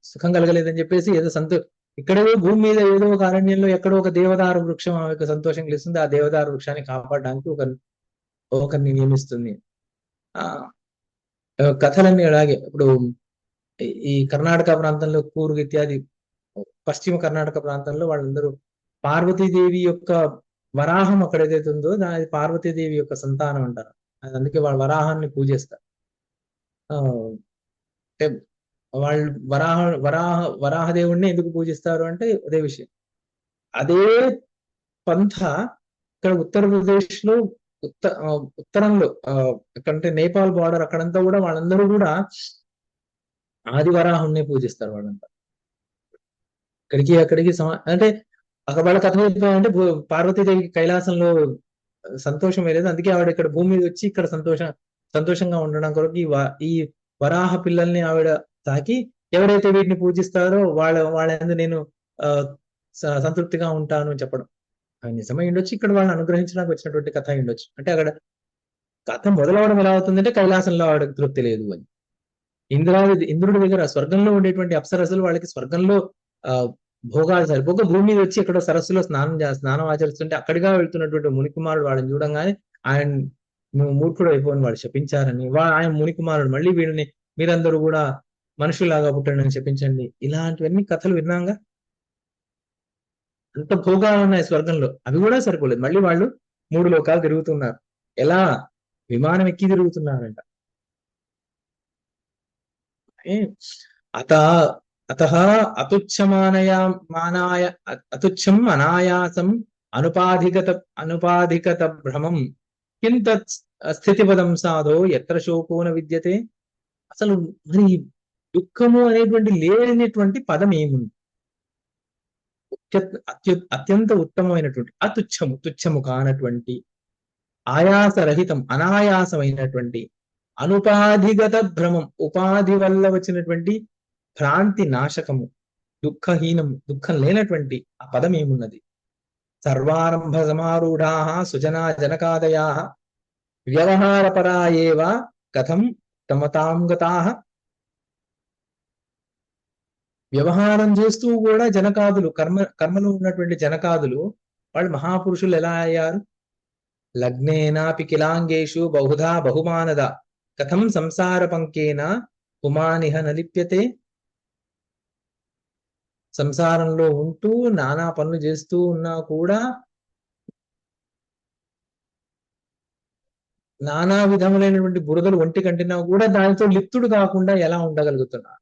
Speaker 1: సుఖం కలగలేదని చెప్పేసి ఏదో ఇక్కడేదో భూమి మీద ఏదో ఒక అరణ్యంలో ఎక్కడో ఒక దేవదారు వృక్షం ఆమెకు సంతోషం కలిస్తుంది, ఆ దేవదారు వృక్షాన్ని కాపాడడానికి ఒకరిని నియమిస్తుంది. ఆ కథలన్నీ అలాగే. ఇప్పుడు ఈ కర్ణాటక ప్రాంతంలో కూర్గ్ ఇత్యాది పశ్చిమ కర్ణాటక ప్రాంతంలో వాళ్ళందరూ పార్వతీదేవి యొక్క వరాహం అక్కడ ఏదైతే ఉందో దాని పార్వతీదేవి యొక్క సంతానం అంటారు. అందుకే వాళ్ళు వరాహాన్ని పూజిస్తారు. అంటే వాళ్ళు వరాహదేవుణ్ణి ఎందుకు పూజిస్తారు అంటే అదే విషయం. అదే పంథ ఇక్కడ ఉత్తరప్రదేశ్ లో ఉత్తరంలో ఎక్కడంటే నేపాల్ బార్డర్ అక్కడంతా కూడా వాళ్ళందరూ కూడా ఆదివరాహుణ్ణి పూజిస్తారు వాళ్ళంతా. ఇక్కడికి అక్కడికి అంటే అక్కడ వాళ్ళ కథ చెప్పాలంటే పార్వతీదేవికి కైలాసంలో సంతోషం లేదు, అందుకే ఆవిడ ఇక్కడ భూమి మీద వచ్చి ఇక్కడ సంతోషంగా ఉండడం కొరకు ఈ వరాహ పిల్లల్ని ఆవిడ తాకి ఎవరైతే వీటిని పూజిస్తారో వాళ్ళ నేను ఆ సంతృప్తిగా ఉంటాను అని చెప్పడం నిజమై ఉండొచ్చు. ఇక్కడ వాళ్ళని అనుగ్రహించడానికి వచ్చినటువంటి కథ ఉండొచ్చు. అంటే అక్కడ కథ మొదలవడం ఎలా అవుతుందంటే కైలాసంలో ఆవిడకి తృప్తి లేదు అని. ఇంద్రుడి దగ్గర స్వర్గంలో ఉండేటువంటి అప్సరసలు వాళ్ళకి స్వర్గంలో ఆ భోగాలు సరిపోక భూమి మీద వచ్చి ఇక్కడ సరస్సులో స్నానం ఆచరిస్తుంటే అక్కడిగా వెళ్తున్నటువంటి మునికుమారుడు వాళ్ళని చూడంగానే ఆయన నువ్వు మూర్ఖుడు అయిపోని వాళ్ళు శపించారని, ఆయన మునికుమారుడు మళ్ళీ వీళ్ళని మీరందరూ కూడా మనుషులాగా పుట్టండి అని చెప్పించండి. ఇలాంటివన్నీ కథలు విన్నాగా. అంత భోగాలు ఉన్నాయి స్వర్గంలో, అవి కూడా సరిపోలేదు. మళ్ళీ వాళ్ళు 3 లోకాలు తిరుగుతున్నారు. ఎలా? విమానం ఎక్కి తిరుగుతున్నారంట. అతః అతుచ్చం అనాయాసం అనుపాధిగత భ్రమం కింతత్ స్థితిపదం సాధో ఎత్ర శోకోన విద్యతే. అసలు మరి దుఃఖము అనేటువంటి లేనటువంటి పదం ఏముంది? అత్యంత ఉత్తమమైనటువంటి తుచ్చము కానటువంటి ఆయాసరహితం అనాయాసమైనటువంటి అనుపాధిగత భ్రమం, ఉపాధి వల్ల వచ్చినటువంటి భ్రాంతి నాశకము, దుఃఖం లేనటువంటి ఆ పదం ఏమున్నది? సర్వారంభ సమారూఢా సుజనా జనకాదయా వ్యవహారపరా ఏవ కథం తమతాంగతా. వ్యవహారం చేస్తూ కూడా జనకాదులు కర్మలో ఉన్నటువంటి జనకాదులు వాళ్ళు మహాపురుషులు ఎలా అయ్యారు? లగ్నేనాపి కిలాంగేషు బహుధా బహుమానద కథం సంసార పంకేన పుమానిహ నలిప్యతే. సంసారంలో ఉంటూ నానా పనులు చేస్తూ ఉన్నా కూడా, నానా విధములైనటువంటి బురదలు ఒంటి కంటినా కూడా దానితో లిప్తుడు కాకుండా ఎలా ఉండగలుగుతున్నారు?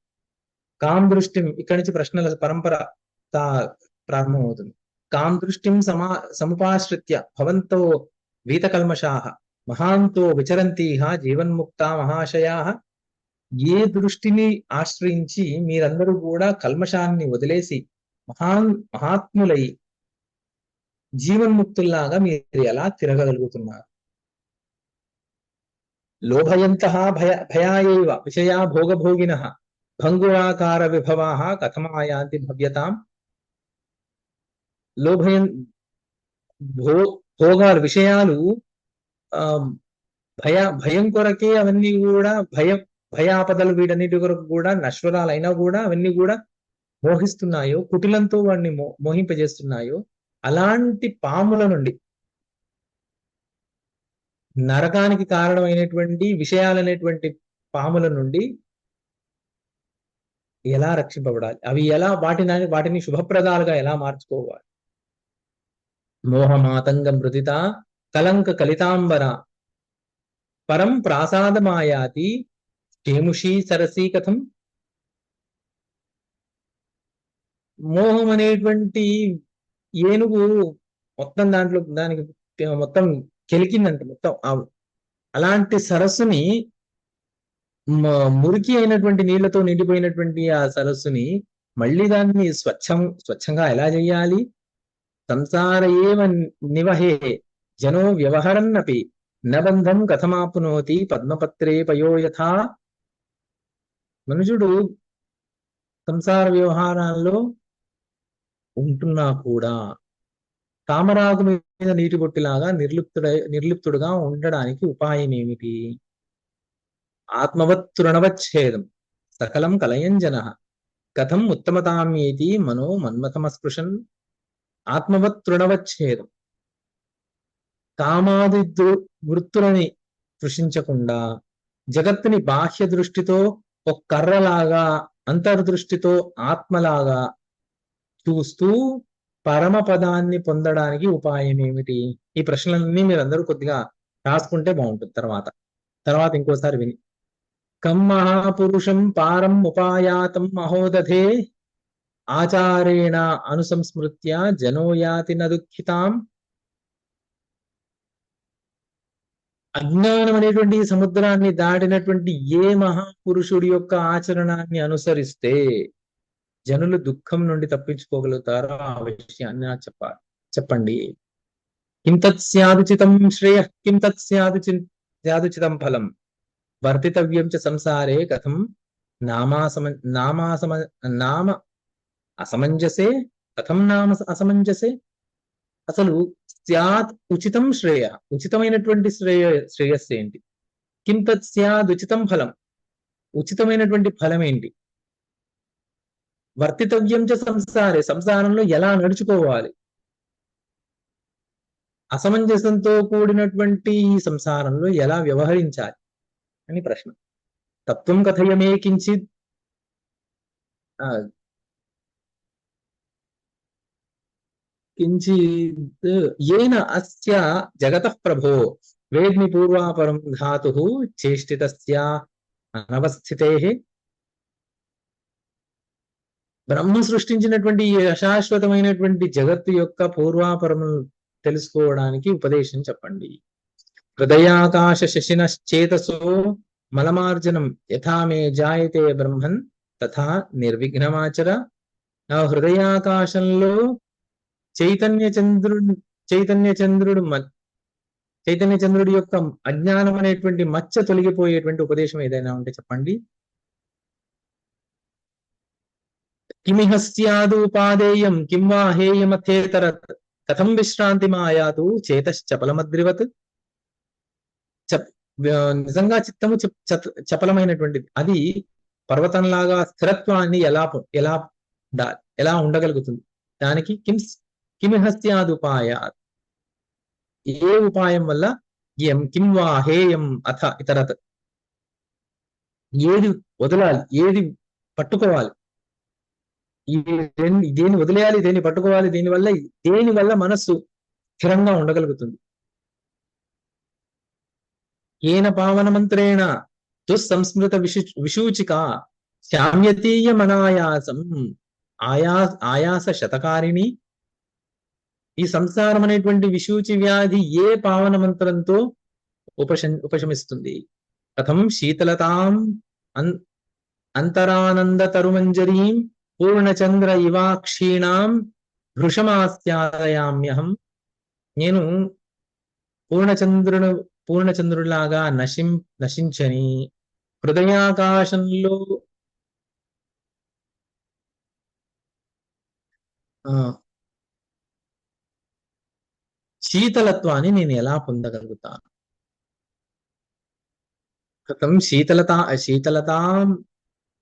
Speaker 1: కాం దృష్టిం, ఇక్కడి నుంచి ప్రశ్నల పరంపర ప్రారంభమవుతుంది. కాం దృష్టిం సముపాశ్రిత్య భవంతో వీతకల్మషాః మహాంతో విచరంతీహ జీవన్ముక్త మహాశయాః. ఏ దృష్టిని ఆశ్రయించి మీరందరూ కూడా కల్మషాన్ని వదిలేసి మహాత్ములై జీవన్ముక్తుల్లాగా మీరు ఎలా తిరగగలుగుతున్నారు? లోభయంతః భయాయైవ విషయా భోగభోగినః భంగురాకార విభవాః కథమాయాంతి భవ్యతాం. భోగాలు విషయాలు భయం కొరకే అవన్నీ కూడా భయాపదలు వీటన్నిటి కొరకు కూడా నశ్వరాలైనా కూడా అవన్నీ కూడా మోహిస్తున్నాయో, కుటిలంతో వాడిని మోహింపజేస్తున్నాయో, అలాంటి పాముల నుండి, నరకానికి కారణమైనటువంటి విషయాలనేటువంటి పాముల నుండి ఎలా రక్షింపబడాలి? అవి ఎలా వాటిని శుభప్రదాలుగా ఎలా మార్చుకోవాలి? మోహమాతంగం మృదిత కలంక కలితాంబర పరం ప్రాసాదమాయాతి కేముషీ సరసీ కథం. మోహం అనేటువంటి ఏనుగు మొత్తం దానికి మొత్తం కెలికిందంట మొత్తం. అలాంటి సరస్సుని, మురికి అయినటువంటి నీళ్లతో నిండిపోయినటువంటి ఆ సరస్సుని మళ్ళీ దాన్ని స్వచ్ఛంగా ఎలా చేయాలి? సంసార ఏవ నివహే జనో వ్యవహరన్నపి నబంధం కథమాపునోతి పద్మపత్రే పయోయథా. మనుషుడు సంసార వ్యవహారాల్లో ఉంటున్నా కూడా తామరాకు మీద నీటి బొట్టిలాగా నిర్లిప్తుడుగా ఉండడానికి ఉపాయం ఏమిటి? ఆత్మవత్ తృణవచ్ఛేదం సకలం కలయంజన కథం ఉత్తమతామ్యేతి మనో మన్మథమస్పృశన్. ఆత్మవత్ తృణవచ్ఛేదం, కామాది వృత్తులని స్పృశించకుండా జగత్తుని బాహ్య దృష్టితో ఒక కర్రలాగా, అంతర్దృష్టితో ఆత్మలాగా చూస్తూ పరమపదాన్ని పొందడానికి ఉపాయం ఏమిటి? ఈ ప్రశ్నలన్నీ మీరందరూ కొద్దిగా రాసుకుంటే బాగుంటుంది. తర్వాత ఇంకోసారి విని. కం మహాపురుషం పారం ఉపాయాతం మహోదధే ఆచారేణ అనుసంస్మృత్య జనోయాతి న దుఃఖితాం. అజ్ఞానం అనేటువంటి ఈ సముద్రాన్ని దాటినటువంటి ఏ మహాపురుషుడి యొక్క ఆచరణాన్ని అనుసరిస్తే జనులు దుఃఖం నుండి తప్పించుకోగలుగుతారో ఆ విషయాన్ని నాకు చెప్పండి. కిం తత్ స్యాదుచితం శ్రేయ కిం తత్ స్యాదుచితం ఫలం వర్తితవ్యం చ సంసారే కథం నామ అసమంజసే కథం నామ అసమంజసే. అసలు స్యాత్ ఉచితం శ్రేయ, ఉచితమైనటువంటి శ్రేయస్సు ఏంటి? కిం తత్ స్యాద్ ఉచితం ఫలం, ఉచితమైనటువంటి ఫలం ఏంటి? వర్తితవ్యం చ సంసారే, సంసారంలో ఎలా నడుచుకోవాలి? అసమంజసంతో కూడినటువంటి ఈ సంసారంలో ఎలా వ్యవహరించాలి అని ప్రశ్న. తత్వం కథయమే కించిత్ కించిత్ ఏన అస్య జగతః ప్రభో వేద్మి పూర్వాపరం ధాతుః చేష్టితస్య అనవస్థితేః. బ్రహ్మ సృష్టించినటువంటి ఈ అశాశ్వతమైనటువంటి జగత్తు యొక్క పూర్వాపరము తెలుసుకోవడానికి ఉపదేశం చెప్పండి. హృదయాకాశ శశినశ్చేతసో మలమార్జనం యథా మే జాయతే బ్రహ్మన్ తథా నిర్విఘ్నమాచర. నా హృదయాకాశంలో చైతన్య చంద్రుడి యొక్క అజ్ఞానం అనేటువంటి మచ్చ తొలగిపోయేటువంటి ఉపదేశం ఏదైనా ఉంటే చెప్పండి. కిమిహ స్యాదుపాదేయం కిం వా హేయమథేతరత్ కథం విశ్రాంతి మాయాతు చేతశ్చపలమద్రివత్. నిజంగా చిత్తము చపలమైనటువంటిది. అది పర్వతంలాగా స్థిరత్వాన్ని ఎలా ఉండగలుగుతుంది? దానికి కిమిహ స్యాదుపాయాత్, ఏ ఉపాయం వల్ల, కిం వా హేయం అథ ఇతరత్, ఏది వదలాలి, ఏది పట్టుకోవాలి, దేన్ని వదిలేయాలి, దేన్ని పట్టుకోవాలి, దేని వల్ల మనస్సు స్థిరంగా ఉండగలుగుతుంది. ఏన పావన మంత్రేణ దుస్సంస్మృత విశూచిక శామ్యతీయమనాయాసం ఆయాస శతకారిణి. ఈ సంసారం అనేటువంటి విశూచి వ్యాధి ఏ పావన మంత్రంతో ఉపశమిస్తుంది? కథం శీతలతాం అంతరానంద తరుమంజరీం పూర్ణచంద్ర ఇవాక్షీణాం భృషమాస్యాదయామ్యహం. నేను పూర్ణచంద్రులాగా నశించని హృదయాకాశంలో శీతలత్వాన్ని నేను ఎలా పొందగలుగుతాను? కథం శీతలతాం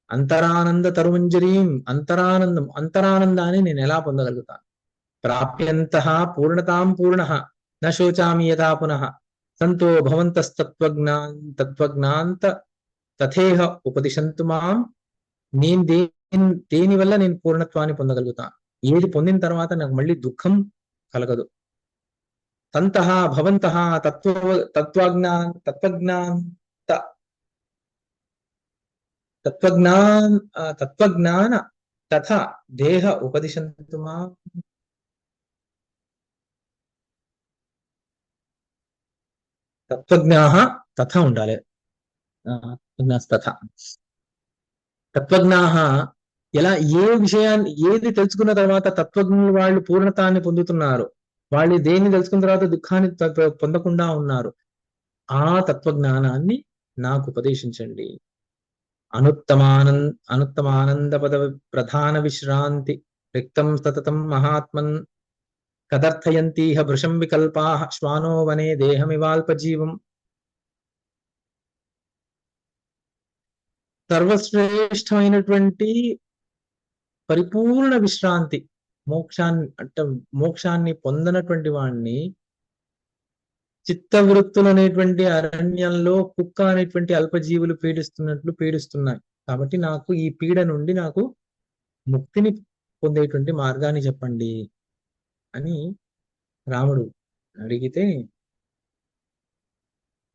Speaker 1: అంతరానంద తరుమంజరీం, అంతరానందాన్ని నేను ఎలా పొందగలుగుతాను? ప్రాప్యంతః పూర్ణతాం పూర్ణః న శోచామి యథా పునః సంతో భవంతస్తత్వజ్ఞాంత తథేహ ఉపదిశంతు మాం. నేను దేని వల్ల నేను పూర్ణత్వాన్ని పొందగలుగుతాను? ఏది పొందిన తర్వాత నాకు మళ్ళీ దుఃఖం కలగదు. తంతః భవంతః తత్వజ్ఞాన తథా దేహ ఉపదిశంతు మాం. తత్వజ్ఞాః తథా ఉండాలి. తత్వజ్ఞాః ఎలా, ఏ విషయాన్ని ఏది తెలుసుకున్న తర్వాత తత్వజ్ఞులు వాళ్ళు పూర్ణతాన్ని పొందుతున్నారు, వాళ్ళు దేన్ని తెలుసుకున్న తర్వాత దుఃఖాన్ని పొందకుండా ఉన్నారు, ఆ తత్వజ్ఞానాన్ని నాకు ఉపదేశించండి. అనుత్తమానంద పద ప్రధాన విశ్రాంతి రిక్తం సతతం మహాత్మన్ కదర్థయంతీహ భృశం వికల్పాః శ్వానో వనే దేహమివాల్పజీవం. సర్వశ్రేష్టమైనటువంటి పరిపూర్ణ విశ్రాంతి, మోక్షాన్ని పొందనటువంటి వాణ్ణి చిత్తవృత్తులు అనేటువంటి అరణ్యంలో కుక్క అనేటువంటి అల్పజీవులు పీడిస్తున్నట్లు పీడిస్తున్నాయి. కాబట్టి నాకు ఈ పీడ నుండి నాకు ముక్తిని పొందేటువంటి మార్గాన్ని చెప్పండి అని రాముడు అడిగితే,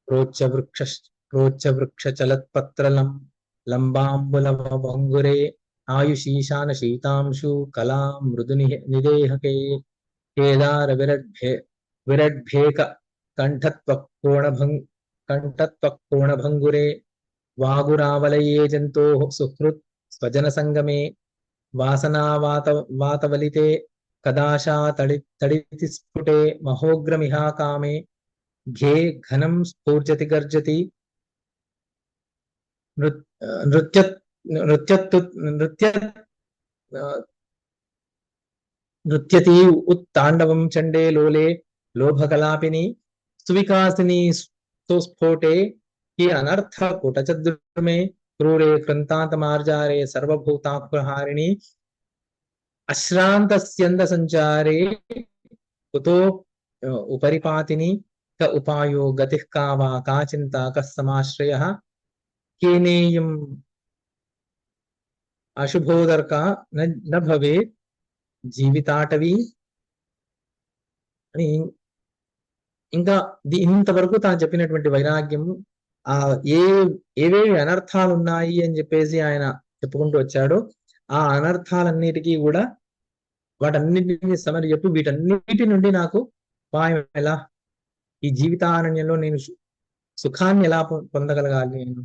Speaker 1: ప్రోచ్చవృక్ష చలత్పత్రలం లంబాంబులభంగురే ఆయుషీశాన శీతాంశు కళా మృదు నిదేహకే కేదార విరడ్భేక కంఠత్వ కంఠత్వకోణభంగురే వాగురావలయే జంతోః సుహృత్ స్వజన సంగమే వాసనావాత వాతవలితే కదాశా తడితి స్ఫుటే మహోగ్రమిహా కామే ఘే ఘనం స్ఫూర్జతి గర్జతి నృత్య నృత్యత్తు నృత్య నృత్యతి ఉత్తాండవం చండే లోలే లోభకలాపిని సువికాసిని సుస్ఫోటే హి అనర్థ కుటచద్రుమే క్రూరే కృంతాంత మార్జారే సర్వభూతాకుహారిణి అశ్రాంతస్యంద సంచారే కుతో ఉపరిపాతిని క ఉపాయో గతిః కా వా కా చింత కః సమాశ్రయః కేనేయం అశుభోదర్క న భవేత్ జీవితాటవి అని ఇంకా ఇంతవరకు తాను చెప్పినటువంటి వైరాగ్యము ఆ ఏవేవి అనర్థాలు ఉన్నాయి అని చెప్పేసి ఆయన చెప్పుకుంటూ వచ్చాడో ఆ అనర్థాలన్నిటికీ కూడా వాటన్నిటిని సమరి చెప్పి వీటన్నిటి నుండి నాకు ఉపాయం ఎలా, ఈ జీవితారణ్యంలో నేను సుఖాన్ని ఎలా పొందగలగాలి నేను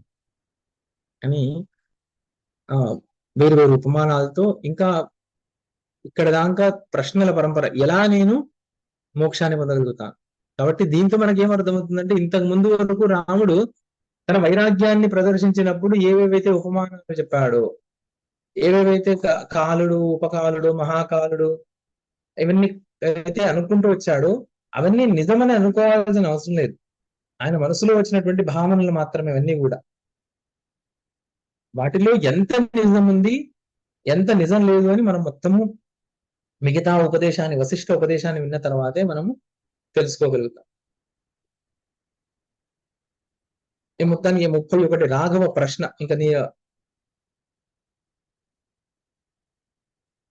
Speaker 1: అని వేరు వేరు ఉపమానాలతో ఇంకా ఇక్కడ దాకా ప్రశ్నల పరంపర, ఎలా నేను మోక్షాన్ని పొందగలుగుతాను. కాబట్టి దీంతో మనకి ఏమర్థమవుతుందంటే, ఇంతకు ముందు వరకు రాముడు తన వైరాగ్యాన్ని ప్రదర్శించినప్పుడు ఏవేవైతే ఉపమానాలు చెప్పాడో, ఏవేవైతే కాలుడు, ఉపకాలుడు, మహాకాలుడు ఇవన్నీ అయితే అనుకుంటూ వచ్చాడో అవన్నీ నిజమని అనుకోవాల్సిన అవసరం లేదు. ఆయన మనసులో వచ్చినటువంటి భావనలు మాత్రమే అవన్నీ కూడా. వాటిలో ఎంత నిజం ఉంది, ఎంత నిజం లేదు అని మనం మొత్తము మిగతా ఉపదేశాన్ని, వశిష్ఠ ఉపదేశాన్ని విన్న తర్వాతే మనము తెలుసుకోగలుగుతాం. ఈ మొత్తానికి 31 రాఘవ ప్రశ్న, ఇంకా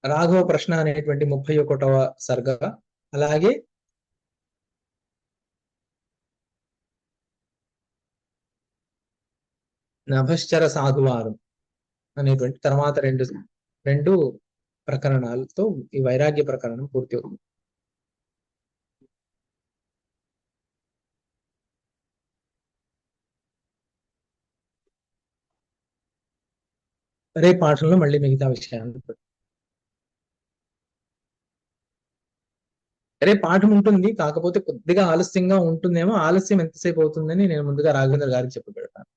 Speaker 1: రాఘవ ప్రశ్న అనేటువంటి 31వ సర్గ. అలాగే నభశ్చర సాధువారం అనేటువంటి తర్వాత రెండు ప్రకరణాలతో ఈ వైరాగ్య ప్రకరణం పూర్తి అవుతుంది. రేపు పాఠంలో మళ్ళీ మిగతా విషయాలు. రేపు పాఠం ఉంటుంది, కాకపోతే కొద్దిగా ఆలస్యంగా ఉంటుందేమో. ఆలస్యం ఎంతసేపు అవుతుందని నేను ముందుగా రాఘవేంద్ర గారికి చెప్పబెడతాను.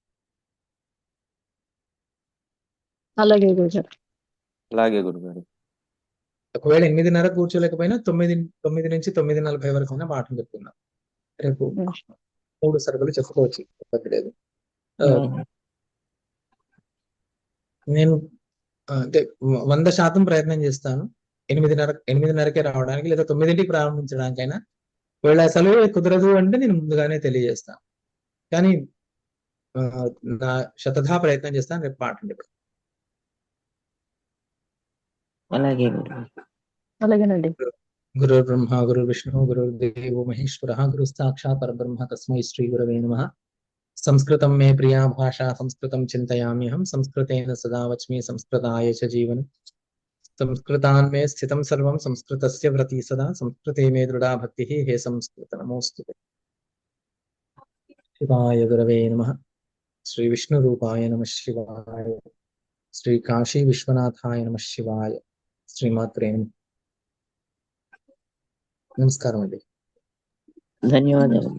Speaker 2: అలాగే గురుగారు.
Speaker 3: అలాగే గురుగారు.
Speaker 1: ఒకవేళ 8:30 కూర్చోలేకపోయినా 9 నుంచి 9:40 వరకు అయినా పాఠం చెప్తున్నాం. రేపు 3 సరుకులు చెప్పుకోవచ్చు, ఇబ్బంది లేదు. నేను అంటే 100% ప్రయత్నం చేస్తాను 8:30కే రావడానికి, లేదా 9ంటికి ప్రారంభించడానికైనా. ఒకవేళ అసలు కుదరదు అంటే నేను ముందుగానే తెలియజేస్తాను. కానీ నా శతధా ప్రయత్నం చేస్తాను రేపు పాఠం చెప్పడం.
Speaker 2: అలాగేనండి.
Speaker 1: గురు బ్రహ్మ గురు విష్ణు గురు దేవో మహేశ్వర గురు సాక్షాత్ పరబ్రహ్మ తస్మై శ్రీ గురవే నమః. సంస్కృతం మే ప్రియా భాషా సంస్కృతం చింతయామ్యహం సంస్కృతేన సదా వచ్మి సంస్కృతాయ చ జీవనం సంస్కృతాన్ మే స్థితం సర్వం సంస్కృతస్య వ్రతి సదా సంస్కృతే మే దృఢా భక్తి హే సంస్కృత నమోస్తుతే. శివాయ గురవే నమః. శ్రీ విష్ణు రూపాయ నమః శివాయ. శ్రీ కాశీ విశ్వనాథాయ నమః శివాయ. శ్రీమాత్రే నమః. నమస్కారం అండి.
Speaker 2: ధన్యవాదాలు.